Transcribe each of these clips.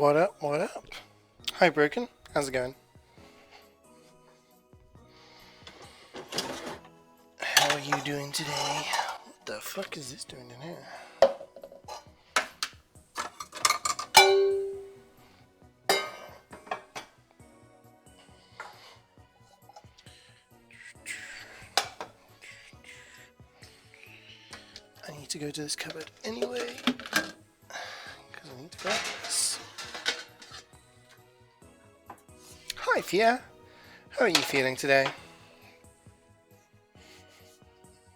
What up? What up? Hi, Broken. How's it going? How are you doing today? What the fuck is this doing in here? I need to go to this cupboard anyway, because I need to grab this. Hi, Fia. How are you feeling today?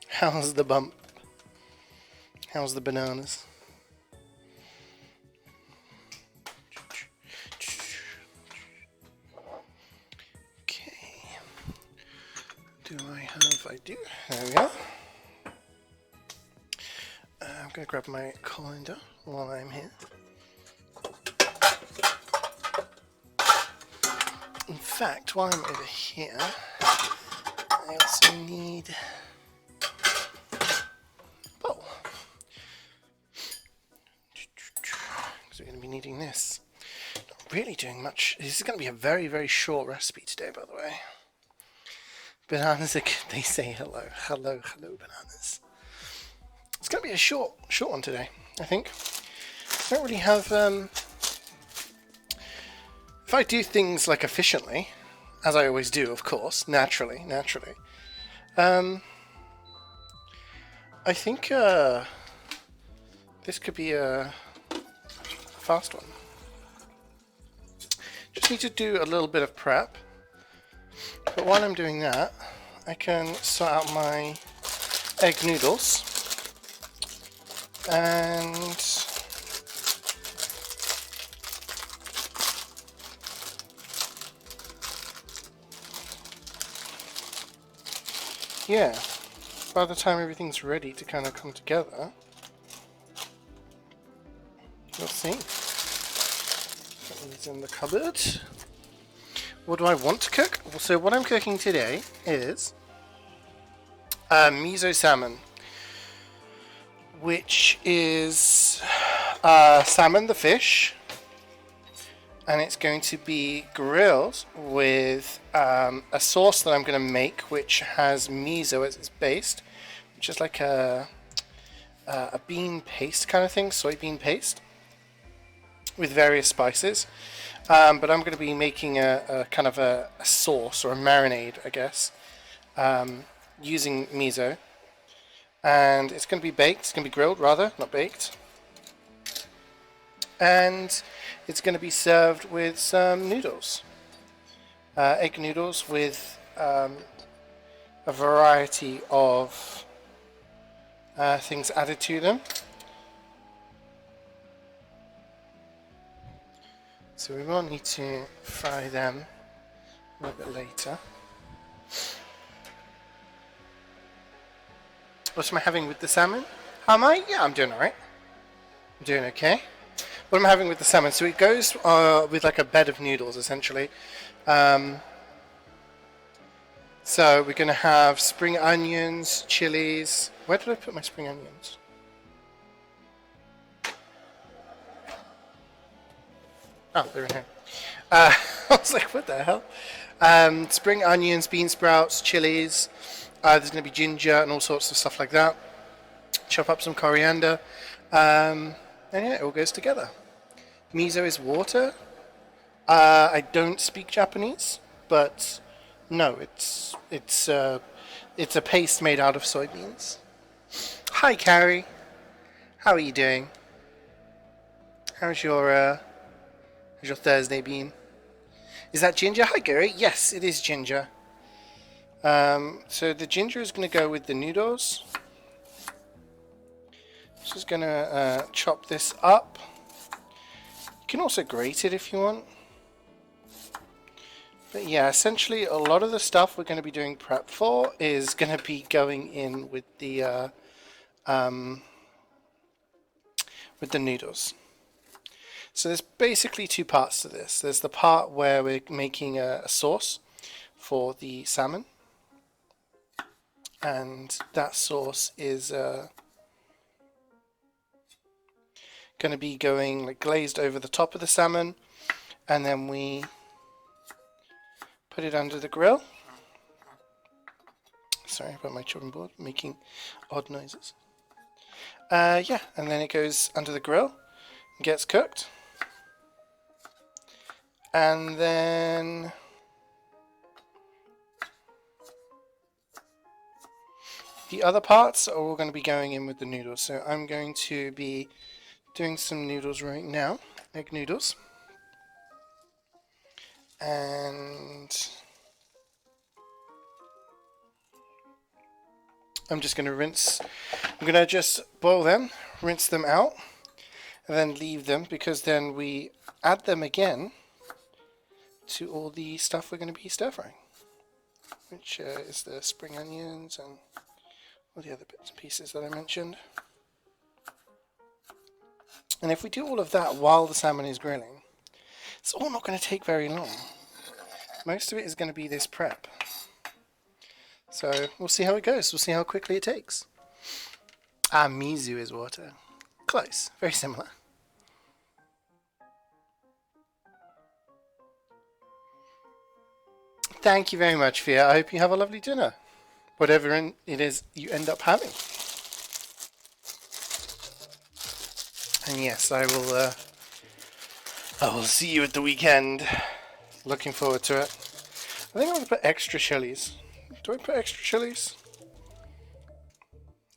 How's the bump? How's the bananas? Okay. I do. There we go. I'm going to grab my colander while I'm here. In fact, while I'm over here, I also need a bowl. Because we're going to be needing this. Not really doing much. This is going to be a very, very short recipe today, by the way. Bananas are good. They say hello. Hello, hello, bananas. It's going to be a short one today, I think. I don't really have... if I do things like efficiently, as I always do, of course, naturally, I think this could be a fast one. Just need to do a little bit of prep. But while I'm doing that, I can sort out my egg noodles. And yeah, by the time everything's ready to kind of come together, we'll see. Put these in the cupboard. What do I want to cook? So what I'm cooking today is Miso Salmon, which is salmon, the fish, and it's going to be grilled with a sauce that I'm going to make, which has miso as its base, which is like a bean paste kind of thing, soybean paste, with various spices. But I'm going to be making a kind of a sauce or a marinade, I guess, using miso. And it's going to be baked, it's going to be grilled rather, not baked. And it's going to be served with some noodles. Egg noodles with a variety of things added to them. So we will need to fry them a little bit later. What am I having with the salmon? How am I? Yeah, I'm doing alright. I'm doing okay. What am I having with the salmon? So it goes with like a bed of noodles, essentially. So we're going to have spring onions, chilies. Where did I put my spring onions? Oh, they're in here. I was like, what the hell? Spring onions, bean sprouts, chilies. There's going to be ginger and all sorts of stuff like that. Chop up some coriander. And yeah, it all goes together. Miso is water. I don't speak Japanese, but no, it's a paste made out of soybeans. Hi, Carrie. How are you doing? How's your Thursday been? Is that ginger? Hi, Gary. Yes, it is ginger. So the ginger is going to go with the noodles. Just going to chop this up. You can also grate it if you want. But yeah, essentially a lot of the stuff we're going to be doing prep for is going to be going in with the noodles. So there's basically two parts to this. There's the part where we're making a sauce for the salmon. And that sauce is going to be going like glazed over the top of the salmon, and then we put it under the grill. Sorry about my chopping board making odd noises. Yeah, and then it goes under the grill, gets cooked, and then the other parts are all going to be going in with the noodles. So I'm going to be doing some noodles right now, egg noodles, and I'm just going to rinse. I'm going to just boil them, rinse them out, and then leave them, because then we add them again to all the stuff we're going to be stir frying, which is the spring onions and all the other bits and pieces that I mentioned. And if we do all of that while the salmon is grilling, it's all not going to take very long. Most of it is going to be this prep. So we'll see how it goes. We'll see how quickly it takes. Ah, miso is water. Close. Very similar. Thank you very much, Fia. I hope you have a lovely dinner. Whatever it is you end up having. And yes, I will see you at the weekend. Looking forward to it. I think I'm going to put extra chilies. Do I put extra chilies?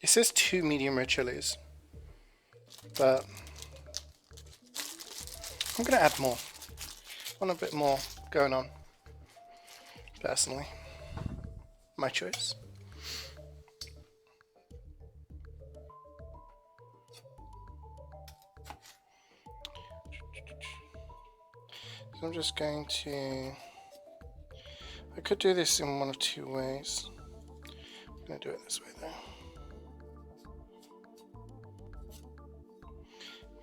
It says 2 medium rare chilies, but I'm going to add more. I want a bit more going on, personally. My choice. So I'm just going to... I could do this in one of two ways. I'm going to do it this way though.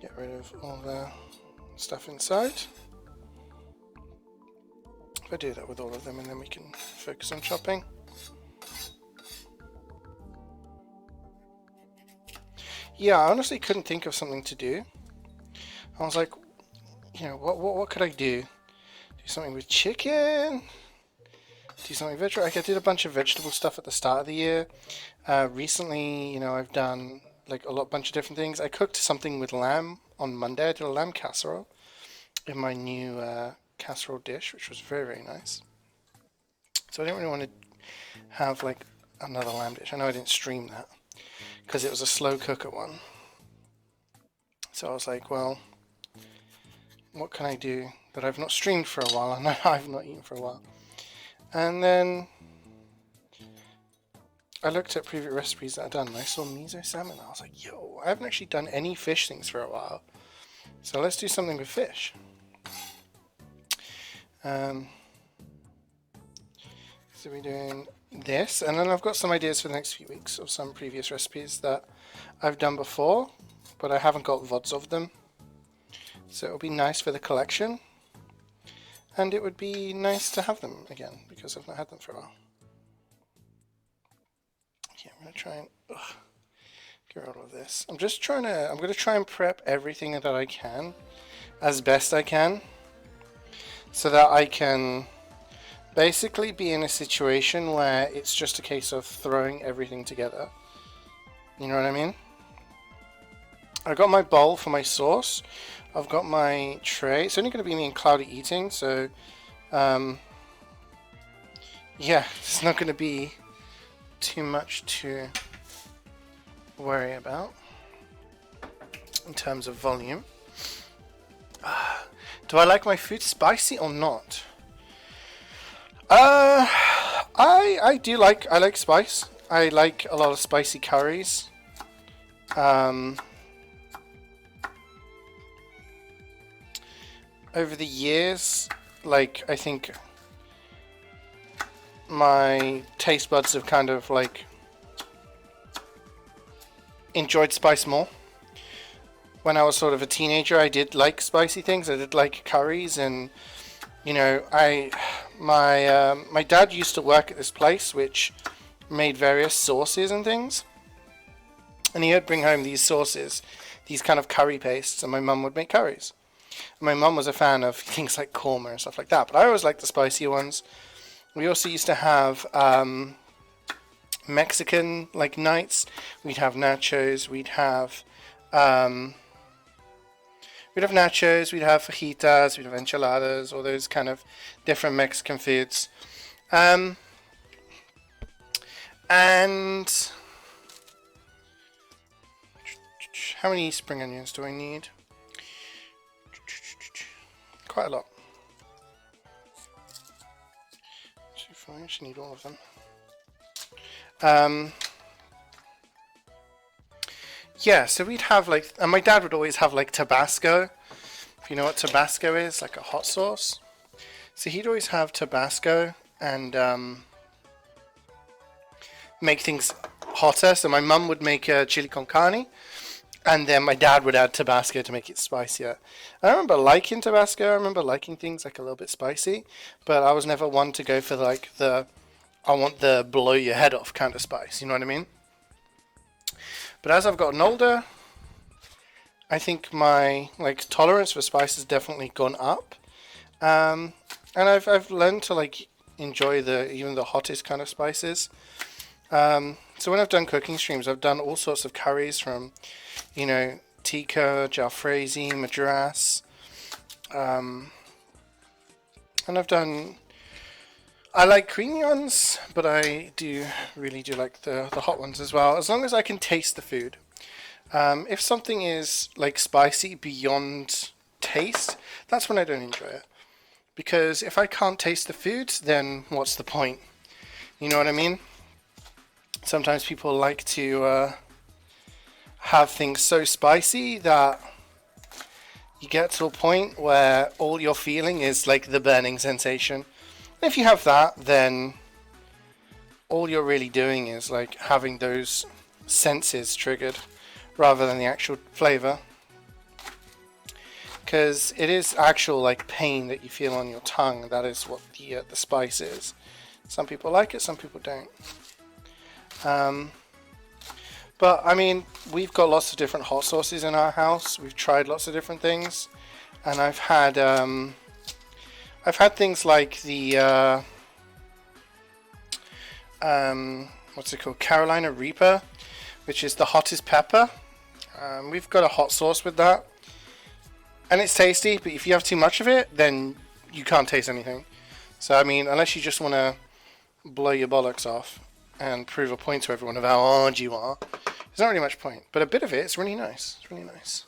Get rid of all the stuff inside. If I do that with all of them, and then we can focus on chopping. Yeah, I honestly couldn't think of something to do. I was like, you know, what could I do? Do something with chicken? Do something vegetable. Like I did a bunch of vegetable stuff at the start of the year. Recently, you know, I've done like a bunch of different things. I cooked something with lamb on Monday. I did a lamb casserole in my new casserole dish, which was very, very nice. So I didn't really want to have like another lamb dish. I know I didn't stream that because it was a slow cooker one. So I was like, well, what can I do that I've not streamed for a while and I've not eaten for a while? And then I looked at previous recipes that I've done and I saw miso salmon. I was like, yo, I haven't actually done any fish things for a while. So let's do something with fish. So we're doing this, and then I've got some ideas for the next few weeks of some previous recipes that I've done before, but I haven't got VODs of them. So it'll be nice for the collection. And it would be nice to have them again, because I've not had them for a while. Okay, I'm going to try and get rid of this. I'm going to try and prep everything that I can, as best I can, so that I can basically be in a situation where it's just a case of throwing everything together. You know what I mean? I got my bowl for my sauce. I've got my tray. It's only going to be me and Cloudy eating, so yeah, it's not going to be too much to worry about in terms of volume. Do I like my food spicy or not? I do like, I like spice. I like a lot of spicy curries. Over the years, like, I think my taste buds have kind of like enjoyed spice more. When I was sort of a teenager, I did like spicy things. I did like curries, and you know, my dad used to work at this place which made various sauces and things, and he would bring home these sauces these kind of curry pastes, and my mum would make curries. And my mum was a fan of things like korma and stuff like that, but I always liked the spicier ones. We also used to have Mexican like nights. We'd have nachos. We'd have nachos. We'd have fajitas. We'd have enchiladas. All those kind of different Mexican foods. And how many spring onions do I need? Quite a lot. I actually need all of them. Yeah, so we'd have like, and my dad would always have like Tabasco. If you know what Tabasco is, like a hot sauce. So he'd always have Tabasco and make things hotter. So my mum would make a chili con carne, and then my dad would add Tabasco to make it spicier. I remember liking Tabasco. I remember liking things like a little bit spicy, but I was never one to go for like I want the blow your head off kind of spice. You know what I mean? But as I've gotten older, I think my like tolerance for spice has definitely gone up, and I've learned to like enjoy even the hottest kind of spices. So when I've done cooking streams, I've done all sorts of curries from, you know, tikka, jalfrezi, madras, and I like creamy ones, but I really do like the hot ones as well, as long as I can taste the food. If something is like spicy beyond taste, that's when I don't enjoy it. Because if I can't taste the food, then what's the point? You know what I mean? Sometimes people like to have things so spicy that you get to a point where all you're feeling is like the burning sensation. And if you have that, then all you're really doing is like having those senses triggered rather than the actual flavor. Because it is actual like pain that you feel on your tongue. That is what the spice is. Some people like it, some people don't. But I mean, we've got lots of different hot sauces in our house. We've tried lots of different things, and I've had things like the what's it called, Carolina Reaper, which is the hottest pepper. We've got a hot sauce with that, and it's tasty. But if you have too much of it, then you can't taste anything. So I mean, unless you just want to blow your bollocks off and prove a point to everyone of how hard you are, there's not really much point. But a bit of it's really nice. It's really nice.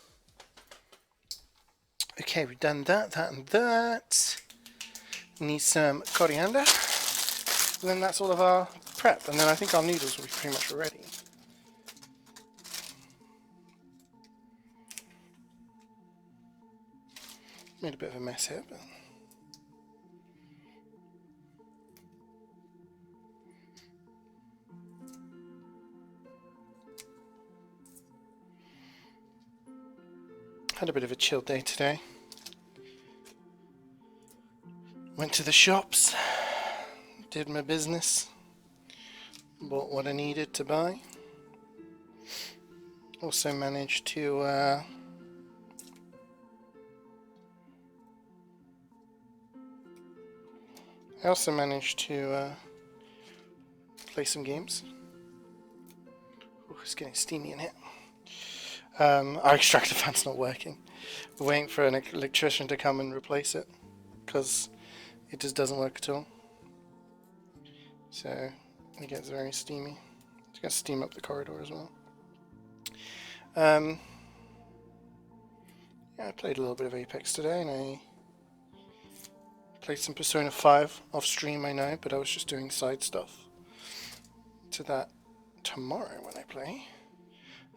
Okay, we've done that, and that. Need some coriander. And then that's all of our prep. And then I think our noodles will be pretty much ready. Made a bit of a mess here, but had a bit of a chill day today. Went to the shops, did my business, bought what I needed to buy. Also managed to play some games. Ooh, it's getting steamy in here. Our extractor fan's not working. We're waiting for an electrician to come and replace it, because it just doesn't work at all. So it gets very steamy. It's going to steam up the corridor as well. Yeah, I played a little bit of Apex today, and I played some Persona 5 off stream, I know, but I was just doing side stuff. So that tomorrow when I play,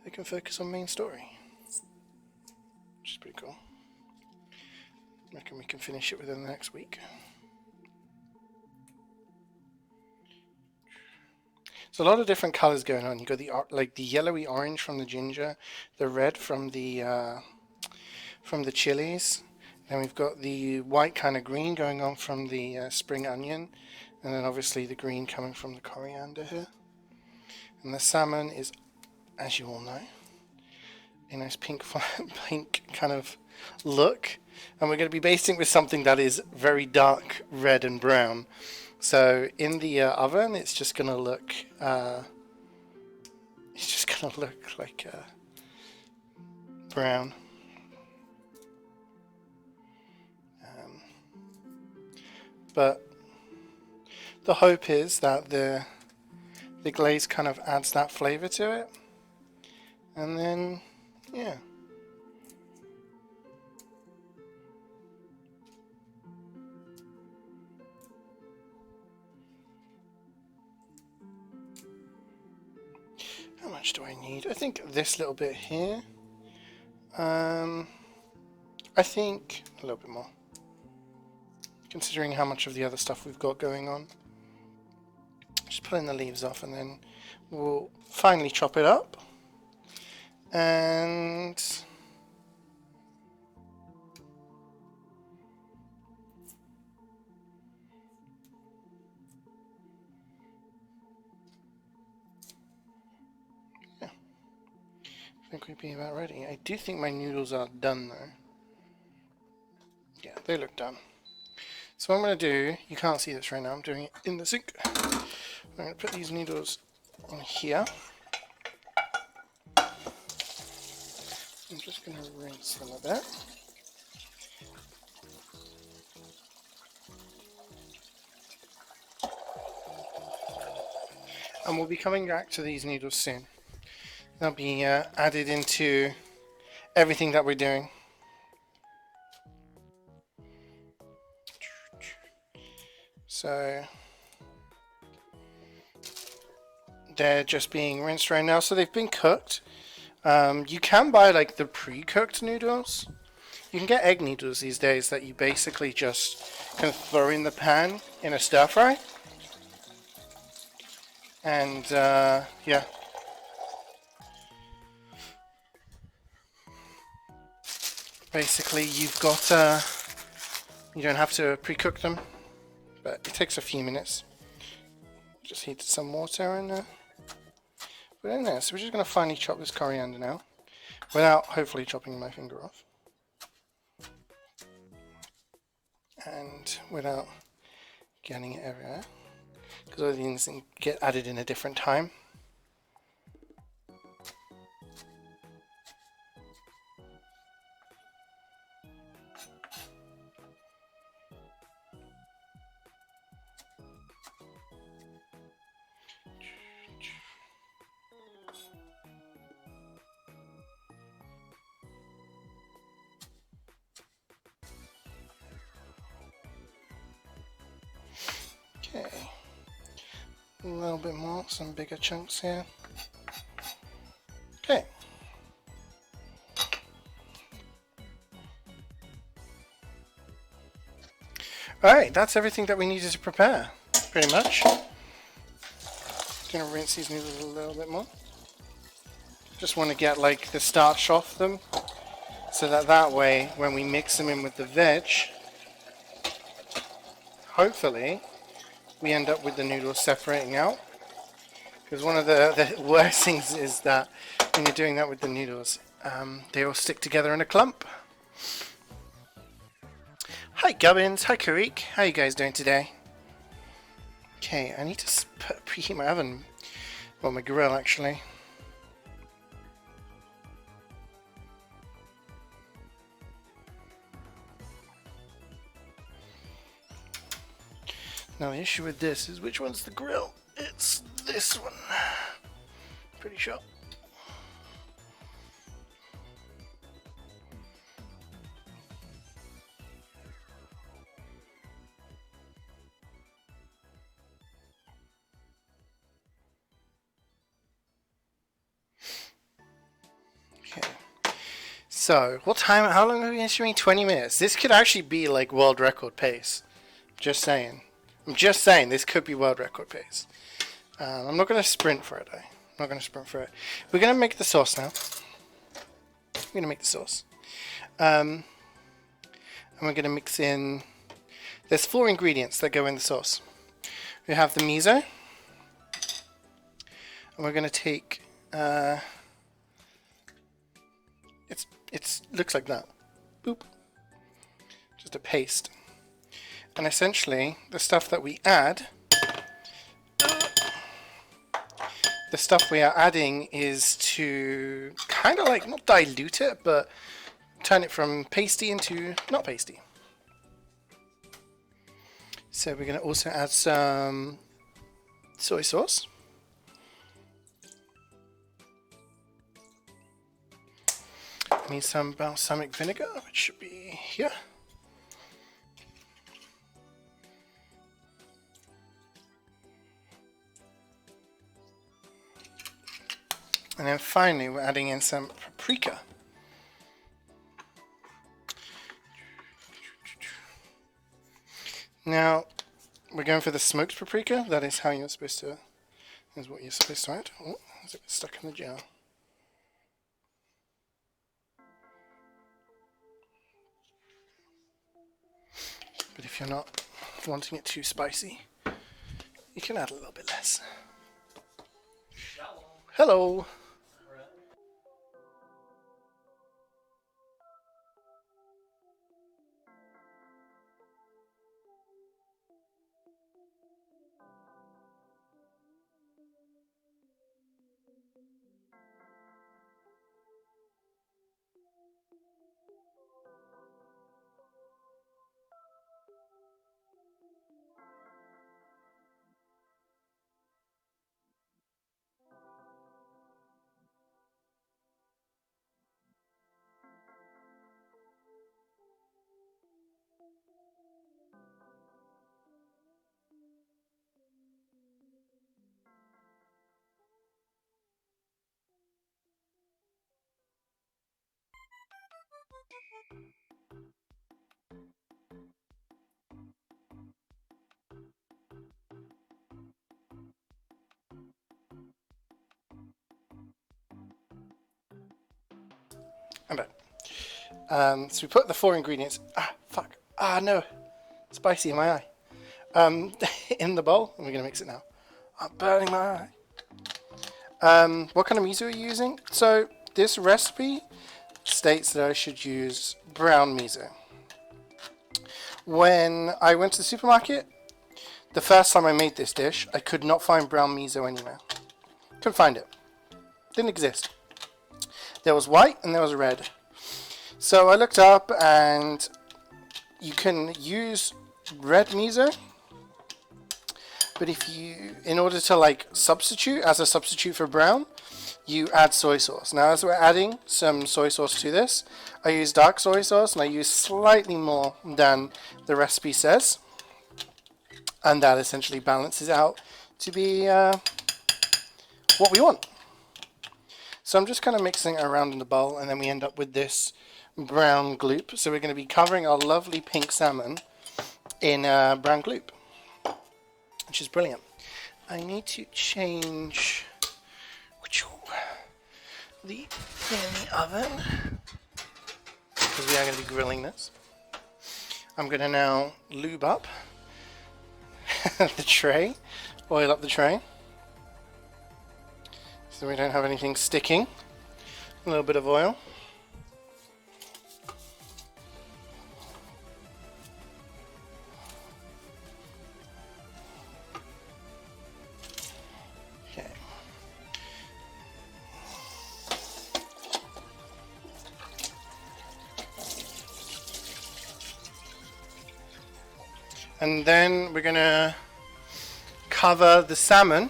I can focus on main story, which is pretty cool. I reckon we can finish it within the next week. So a lot of different colors going on. You got the yellowy orange from the ginger, the red from the chilies. Then we've got the white kind of green going on from the spring onion, and then obviously the green coming from the coriander here. And the salmon is, as you all know, a nice pink pink kind of look, and we're going to be basting with something that is very dark red and brown. So in the oven, it's just going to look like brown. But the hope is that the glaze kind of adds that flavor to it, and then yeah. How much do I need? I think this little bit here. I think a little bit more, considering how much of the other stuff we've got going on. Just pulling the leaves off, and then we'll finally chop it up. And yeah, I think we'd be about ready. I do think my noodles are done though. Yeah, they look done. So what I'm going to do, you can't see this right now, I'm doing it in the sink. I'm going to put these noodles in here. I'm just going to rinse them a bit. And we'll be coming back to these noodles soon. They'll be added into everything that we're doing. So they're just being rinsed right now, so they've been cooked. You can buy like the pre-cooked noodles. You can get egg noodles these days that you basically just kind of throw in the pan in a stir fry. And yeah. Basically you've got, you don't have to pre-cook them, but it takes a few minutes. Just heated some water in there. Put it in there. So we're just going to finely chop this coriander now, without hopefully chopping my finger off. And without getting it everywhere, because all these things get added in a different time. Okay, a little bit more, some bigger chunks here. Okay. Alright, that's everything that we needed to prepare, pretty much. Gonna rinse these noodles a little bit more. Just want to get like the starch off them, so that way when we mix them in with the veg, hopefully we end up with the noodles separating out. Because one of the worst things is that when you're doing that with the noodles, they all stick together in a clump. Hi Gubbins, hi Karik, how you guys doing today? Okay, I need to preheat my oven, well my grill actually. Now the issue with this is which one's the grill? It's this one. Pretty sure. Okay. So, what time, how long are we streaming? 20 minutes. This could actually be like world record pace. Just saying. I'm just saying this could be world record pace. I'm not going to sprint for it though. I'm not going to sprint for it. We're going to make the sauce now. We're going to make the sauce. And we're going to mix in... There's 4 ingredients that go in the sauce. We have the miso. And we're going to take... It looks like that. Boop. Just a paste. And essentially, the stuff that we add, the stuff we are adding is to kind of like, not dilute it, but turn it from pasty into not pasty. So we're going to also add some soy sauce. I need some balsamic vinegar, which should be here. And then finally we're adding in some paprika. Now we're going for the smoked paprika. That is how you're supposed to, is what you're supposed to add. Oh, is it stuck in the jar? But if you're not wanting it too spicy, you can add a little bit less. Hello. I'm back. So we put the 4 ingredients. Fuck. No. Spicy in my eye. In the bowl. And we're going to mix it now. I'm burning my eye. What kind of miso are you using? So this recipe states that I should use brown miso. When I went to the supermarket, the first time I made this dish, I could not find brown miso anywhere. Couldn't find it. Didn't exist. There was white and there was red. So I looked up and you can use red miso, but if you, in order to like substitute, as a substitute for brown, you add soy sauce. Now as we're adding some soy sauce to this, I use dark soy sauce and I use slightly more than the recipe says. And that essentially balances out to be what we want. So I'm just kind of mixing it around in the bowl, and then we end up with this brown gloop. So we're going to be covering our lovely pink salmon in brown gloop, which is brilliant. I need to change the thing in the oven because we are going to be grilling this. I'm going to now lube up the tray, oil up the tray, so we don't have anything sticking. A little bit of oil. Okay. And then we're going to cover the salmon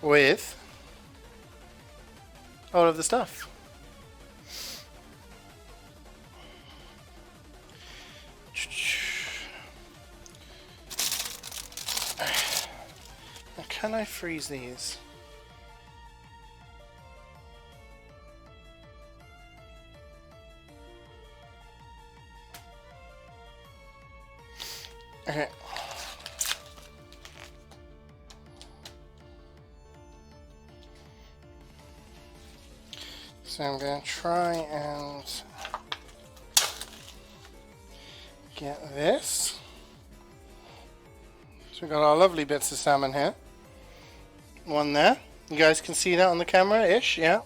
with all of the stuff. Now, can I freeze these? Okay. So I'm going to try and get this. So we've got our lovely bits of salmon here. One there. You guys can see that on the camera-ish, yeah?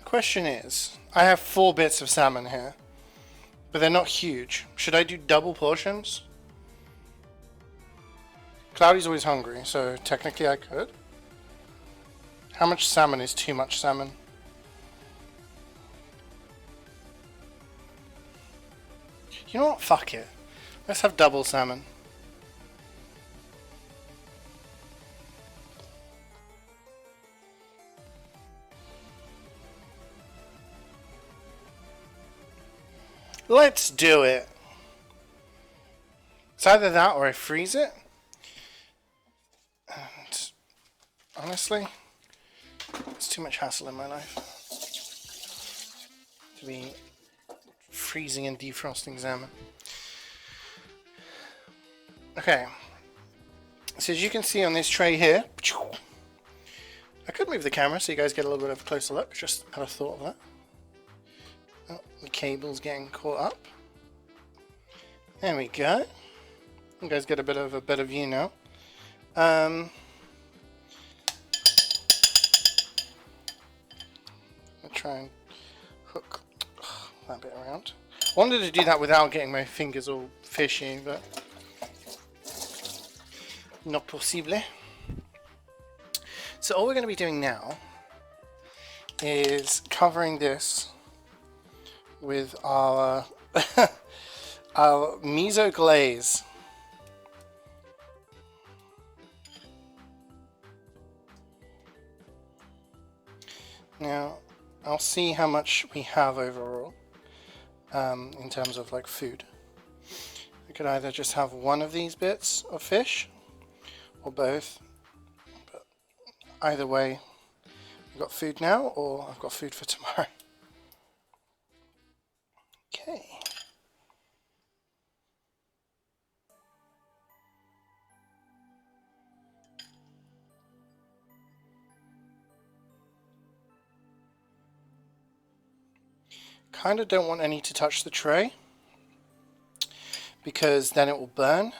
Question is, I have 4 bits of salmon here, but they're not huge. Should I do double portions? Cloudy's always hungry, so technically I could. How much salmon is too much salmon? You know what? Fuck it. Let's have double salmon. Let's do it. It's either that or I freeze it. And honestly, it's too much hassle in my life to be freezing and defrosting salmon. Okay. So as you can see on this tray here, I could move the camera so you guys get a little bit of a closer look. Just had a thought of that. Oh, the cable's getting caught up. There we go. You guys get a bit of a better view now. I'll try and hook that bit around. I wanted to do that without getting my fingers all fishy, but not possible. So all we're going to be doing now is covering this with our our miso glaze. Now I'll see how much we have overall in terms of like food. I could either just have one of these bits of fish or both, but either way I've got food now or I've got food for tomorrow. Okay. Kind of don't want any to touch the tray because then it will burn,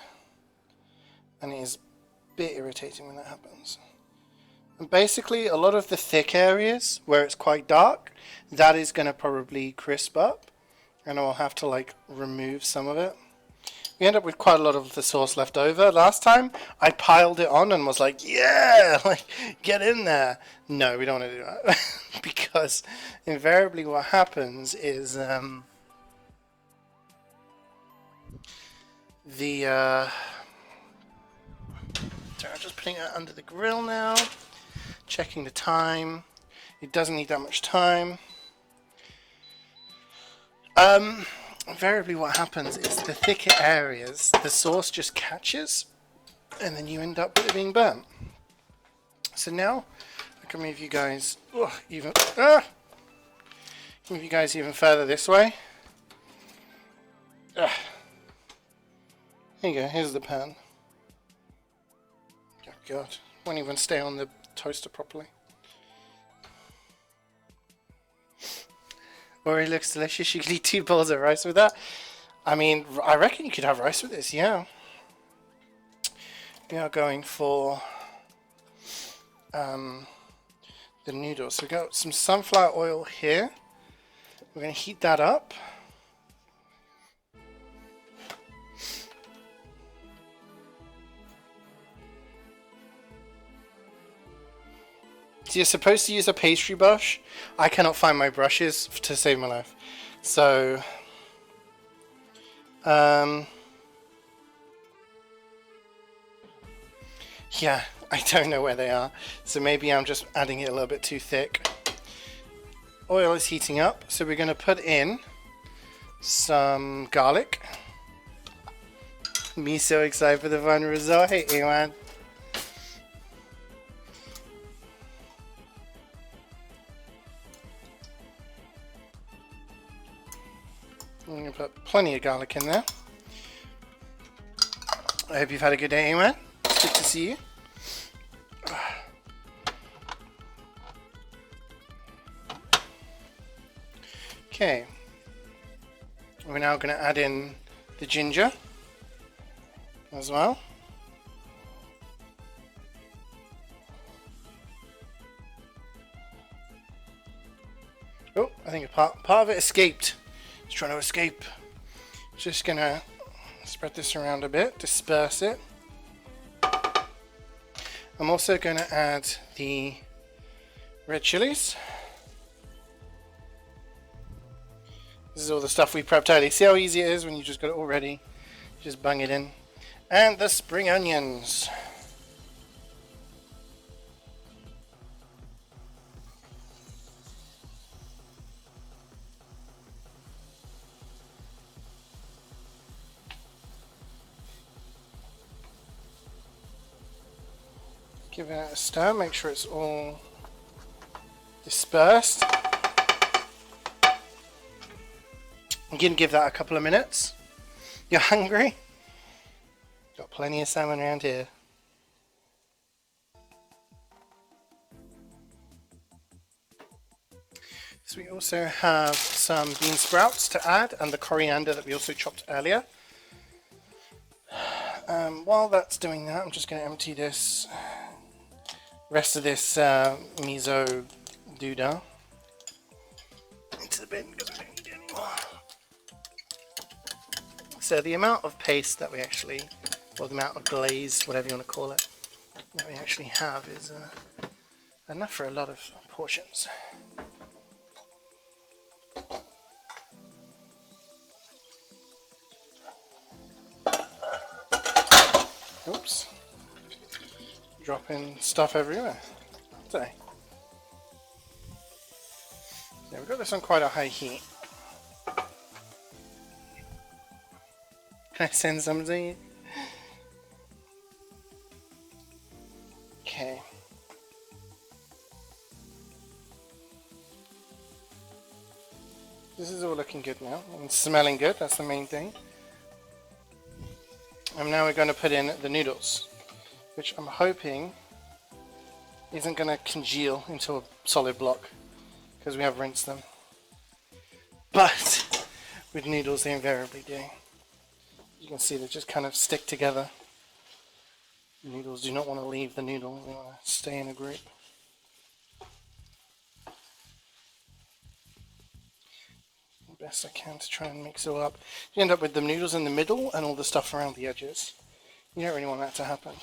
and it is a bit irritating when that happens. And basically a lot of the thick areas where it's quite dark, that is going to probably crisp up, and I'll have to like remove some of it. We end up with quite a lot of the sauce left over. Last time I piled it on and was like, yeah, like get in there. No, we don't want to do that because invariably what happens is sorry, I'm just putting it under the grill now, checking the time. It doesn't need that much time. Invariably what happens is the thicker areas, the sauce just catches, and then you end up with it being burnt. So now I can move you guys even further this way. Here you go, here's the pan. Oh god, won't even stay on the toaster properly. Or it looks delicious. You could eat 2 bowls of rice with that. I mean, I reckon you could have rice with this, yeah. We are going for the noodles. So we've got some sunflower oil here. We're going to heat that up. So you're supposed to use a pastry brush. I cannot find my brushes to save my life. So, yeah, I don't know where they are. So maybe I'm just adding it a little bit too thick. Oil is heating up, so we're going to put in some garlic. Me so excited for the final result. Hey, Ewan. I'm going to put plenty of garlic in there. I hope you've had a good day, Ewan. It's good to see you. Okay. We're now going to add in the ginger as well. Oh, I think part of it escaped. It's trying to escape. Just gonna spread this around a bit, disperse it. I'm also going to add the red chilies. This is all the stuff we prepped earlier. See how easy it is when you just got it all ready? Just bung it in. And the spring onions. Give it a stir, make sure it's all dispersed. I'm going to give that a couple of minutes. You're hungry? Got plenty of salmon around here. So we also have some bean sprouts to add and the coriander that we also chopped earlier. While that's doing that, I'm just going to empty this rest of this miso doodah into the bin because we don't need it anymore. So the amount of paste that we actually, or the amount of glaze, whatever you want to call it, that we actually have is enough for a lot of portions. Oops. Dropping stuff everywhere. Today. Yeah, we've got this on quite a high heat. Can I send some to you? Okay. This is all looking good now and smelling good, that's the main thing. And now we're going to put in the noodles, which I'm hoping isn't going to congeal into a solid block because we have rinsed them. But with noodles they invariably do. You can see they just kind of stick together. The noodles do not want to leave the noodle, they want to stay in a group. The best I can to try and mix it all up. You end up with the noodles in the middle and all the stuff around the edges. You don't really want that to happen.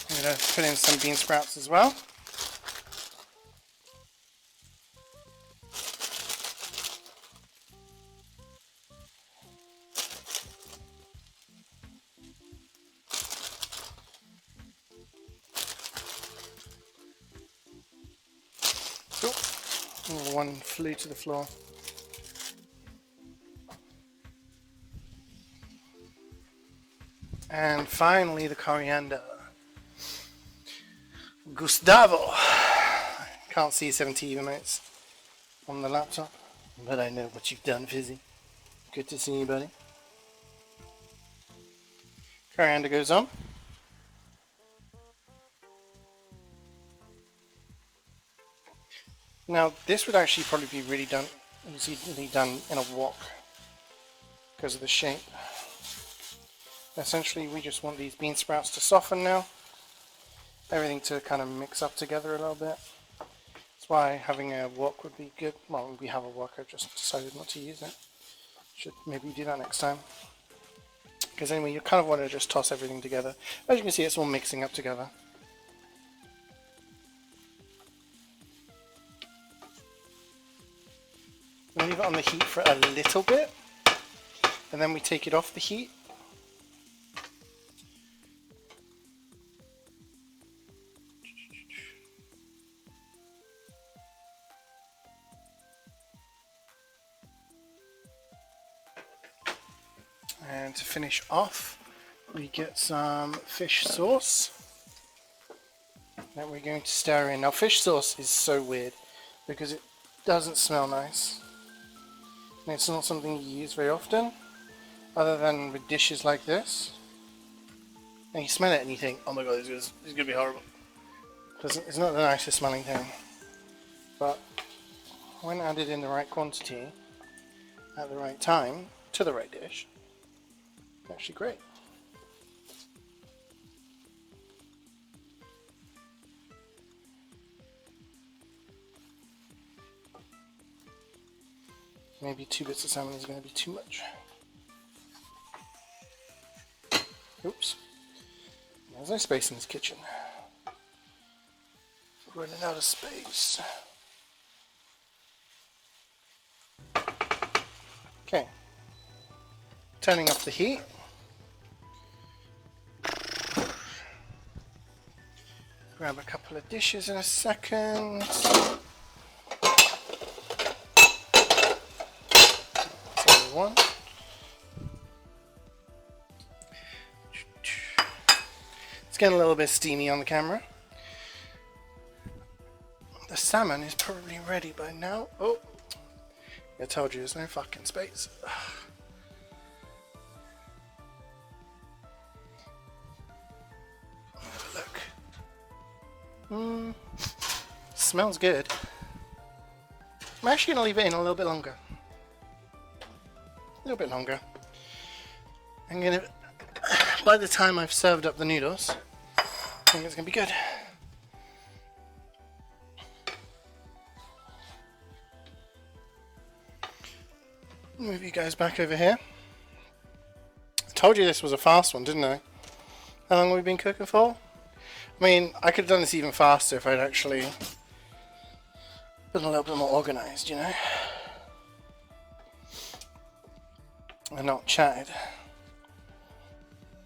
I'm going to put in some bean sprouts as well. Oh, one flew to the floor. And finally the coriander. Gustavo! Can't see 70 even though it's on the laptop. But I know what you've done, Fizzy. Good to see you, buddy. Coriander goes on. Now this would actually probably be really easily done in a wok because of the shape. Essentially we just want these bean sprouts to soften now. Everything to kind of mix up together a little bit. That's why having a wok would be good. Well, we have a wok, I've just decided not to use it. Should maybe do that next time. Because anyway, you kind of want to just toss everything together. As you can see, it's all mixing up together. We leave it on the heat for a little bit, and then we take it off the heat. And to finish off, we get some fish sauce that we're going to stir in. Now fish sauce is so weird because it doesn't smell nice. And it's not something you use very often, other than with dishes like this. And you smell it and you think, oh my god, this is going to be horrible. It's not the nicest smelling thing, but when added in the right quantity at the right time to the right dish, it's actually great. Maybe 2 bits of salmon is going to be too much. Oops. There's no space in this kitchen. We're running out of space. Okay. Turning up the heat. Grab a couple of dishes in a second. That's all we want. It's getting a little bit steamy on the camera. The salmon is probably ready by now. Oh, I told you there's no fucking space. Have a look. Smells good. I'm actually going to leave it in a little bit longer. A little bit longer. I'm going to, by the time I've served up the noodles, I think it's going to be good. Move you guys back over here. I told you this was a fast one, didn't I? How long have we been cooking for? I mean, I could have done this even faster if I'd actually been a little bit more organised, you know? And not chatted.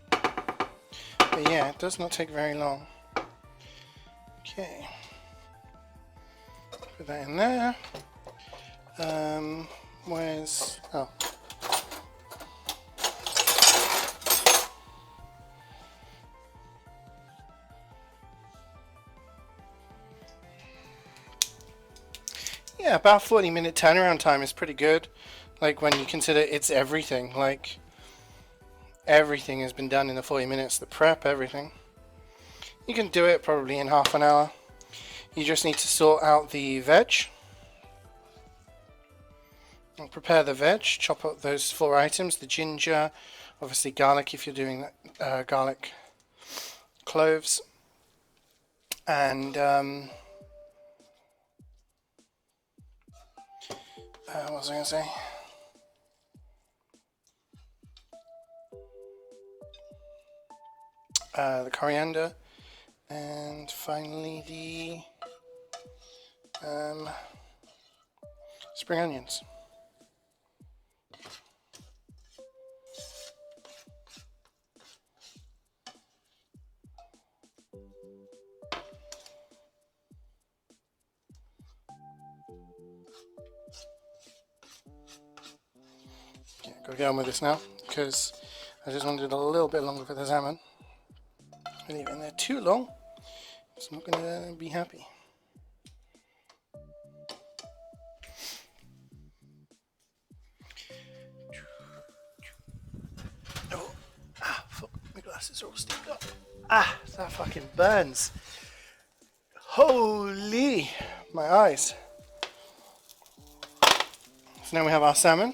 But yeah, it does not take very long. Okay. Put that in there. Where's... oh. Yeah, about 40-minute turnaround time is pretty good. Like when you consider it's everything. Like everything has been done in the 40 minutes. The prep, everything. You can do it probably in half an hour. You just need to sort out the veg. And prepare the veg. Chop up those 4 items. The ginger, obviously garlic if you're doing that, garlic, cloves, and what was I going to say? The coriander, and finally the spring onions. Okay, gotta get on with this now because I just wanted a little bit longer for the salmon. If I leave it in there too long, it's not gonna be happy. Oh, fuck, my glasses are all steamed up. That fucking burns. Holy, my eyes. So now we have our salmon.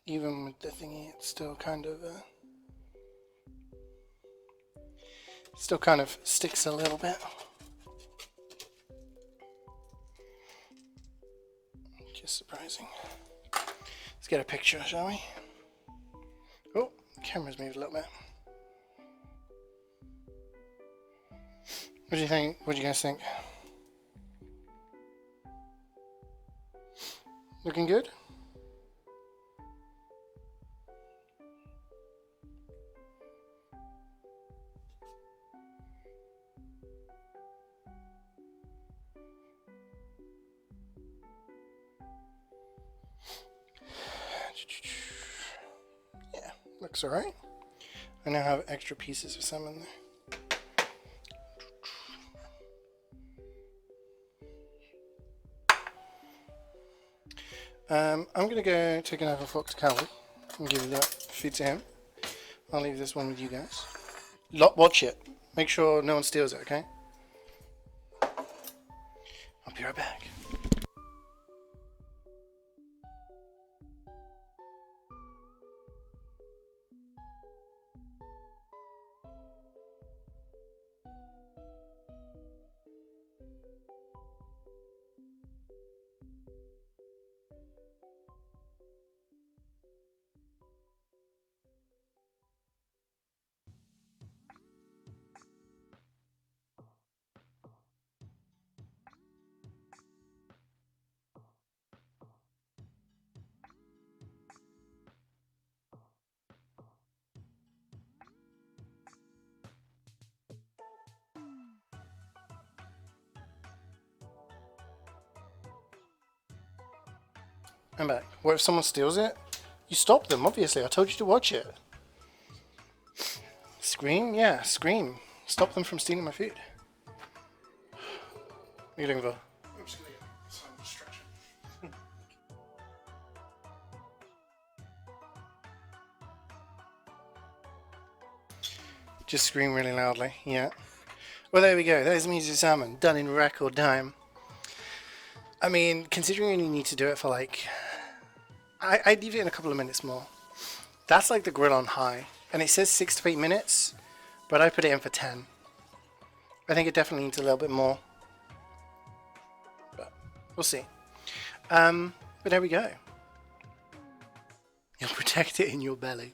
Even with the thingy, it's still kind of sticks a little bit. Just surprising. Let's get a picture, shall we? Oh, the camera's moved a little bit. What do you think? What do you guys think? Looking good? Yeah, looks alright. I now have extra pieces of salmon there. I'm going to go take another fork to Calvin and give that food to him. I'll leave this one with you guys. Watch it. Make sure no one steals it, okay? I'll be right back. I'm back. What if someone steals it? You stop them, obviously. I told you to watch it. Scream? Yeah, scream. Stop them from stealing my food. What are you looking for? I'm just gonna get some distraction. Just scream really loudly, yeah. Well, there we go. There's Miso Salmon, done in record time. I mean, considering you need to do it for like... I'd leave it in a couple of minutes more. That's like the grill on high. And it says 6 to 8 minutes, but I put it in for 10. I think it definitely needs a little bit more. But we'll see. But there we go. You'll protect it in your belly.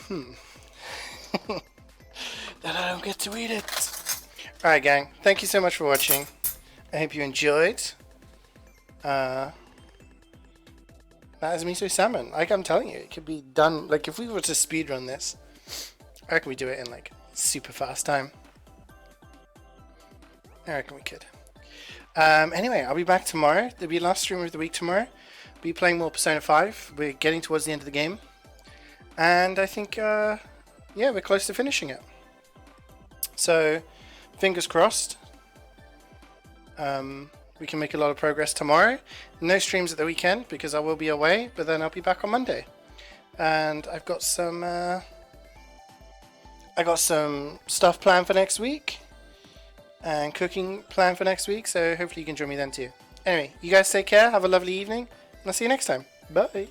That I don't get to eat it. Alright gang, thank you so much for watching. I hope you enjoyed. That is Miso Salmon. Like I'm telling you, it could be done. Like if we were to speedrun this, I reckon we do it in like super fast time. I reckon we could. Anyway, I'll be back tomorrow. There'll be last stream of the week tomorrow. Be playing more Persona 5. We're getting towards the end of the game, and I think yeah, we're close to finishing it. So fingers crossed. We can make a lot of progress tomorrow. No streams at the weekend because I will be away, but then I'll be back on Monday. And I've got some stuff planned for next week and cooking planned for next week, so hopefully you can join me then too. Anyway, you guys take care, have a lovely evening, and I'll see you next time. Bye.